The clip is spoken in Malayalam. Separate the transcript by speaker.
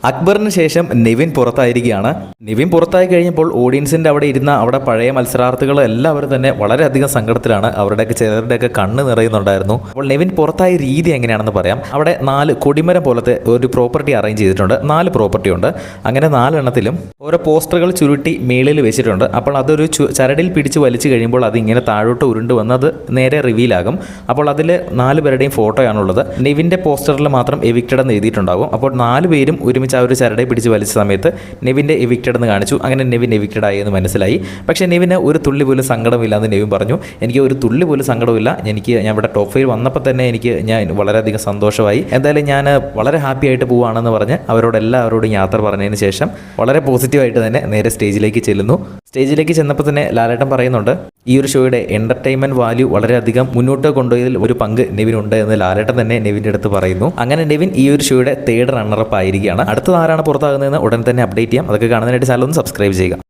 Speaker 1: അക്ബറിന് ശേഷം നിവിൻ പുറത്തായിരിക്കുകയാണ്. നിവിൻ പുറത്തായി കഴിഞ്ഞപ്പോൾ ഓഡിയൻസിൻ്റെ അവിടെ പഴയ മത്സരാർത്ഥികൾ എല്ലാവരും തന്നെ വളരെയധികം സങ്കടത്തിലാണ്. ചിലരുടെയൊക്കെ കണ്ണ് നിറയുന്നുണ്ടായിരുന്നു. അപ്പോൾ നിവിൻ പുറത്തായ രീതി എങ്ങനെയാണെന്ന് പറയാം. അവിടെ 4 കൊടിമരം പോലത്തെ ഒരു പ്രോപ്പർട്ടി അറേഞ്ച് ചെയ്തിട്ടുണ്ട്. 4 പ്രോപ്പർട്ടി ഉണ്ട്. അങ്ങനെ 4 എണ്ണത്തിലും ഓരോ പോസ്റ്ററുകൾ ചുരുട്ടി മേളിൽ വെച്ചിട്ടുണ്ട്. അപ്പോൾ അതൊരു ചരടിൽ പിടിച്ച് വലിച്ചു കഴിയുമ്പോൾ അതിങ്ങനെ താഴോട്ട് ഉരുണ്ട് വന്നത് നേരെ റിവീലാകും. അപ്പോൾ അതിൽ 4 പേരുടെയും ഫോട്ടോയാണുള്ളത്. നിവിൻ്റെ പോസ്റ്ററിൽ മാത്രം എവിക്റ്റഡ് എന്ന് എഴുതിയിട്ടുണ്ടാകും. അപ്പോൾ 4 പേരും ഒരുമിച്ച് ആ ഒരു ചരടെ പിടിച്ച് വലിച്ച സമയത്ത് നെവിൻ്റെ എവിക്റ്റഡ് എന്ന് കാണിച്ചു. അങ്ങനെ നെവിൻ എവിക്റ്റഡ് ആയി എന്ന് മനസ്സിലായി. പക്ഷേ നെവിന് ഒരു തുള്ളി പോലും സങ്കടമില്ല എന്ന് നെവിൻ പറഞ്ഞു. എനിക്ക് ഒരു തുള്ളി പോലും സങ്കടമില്ല. ഞാൻ ഇവിടെ ടോപ്പ് 5 വന്നപ്പോൾ തന്നെ ഞാൻ വളരെയധികം സന്തോഷമായി. എന്തായാലും ഞാൻ വളരെ ഹാപ്പി ആയിട്ട് പോവുകയാണെന്ന് പറഞ്ഞ് എല്ലാവരോടും യാത്ര പറഞ്ഞതിന് ശേഷം വളരെ പോസിറ്റീവായിട്ട് തന്നെ നേരെ സ്റ്റേജിലേക്ക് ചെല്ലുന്നു. സ്റ്റേജിലേക്ക് ചെന്നപ്പോൾ തന്നെ ലാലേട്ടൻ പറയുന്നുണ്ട്, ഈ ഒരു ഷോയുടെ എൻ്റർടൈൻമെൻറ്റ് വാല്യൂ വളരെയധികം മുന്നോട്ട് കൊണ്ടുപോയതിൽ ഒരു പങ്ക് നെവിനുണ്ട് എന്ന് ലാലേട്ടൻ തന്നെ നെവിൻ്റെ അടുത്ത് പറയുന്നു. അങ്ങനെ നെവിൻ ഈ ഒരു ഷോയുടെ 3rd റണ്ണറപ്പ് ആയിരിക്കുകയാണ്. അടുത്തത് ആരാണ് പുറത്താകുന്നതെന്ന് ഉടൻ തന്നെ അപ്ഡേറ്റ് ചെയ്യാം. അതൊക്കെ കാണുന്നതിനായിട്ട് ചാനൽ ഒന്ന് സബ്സ്ക്രൈബ് ചെയ്യുക.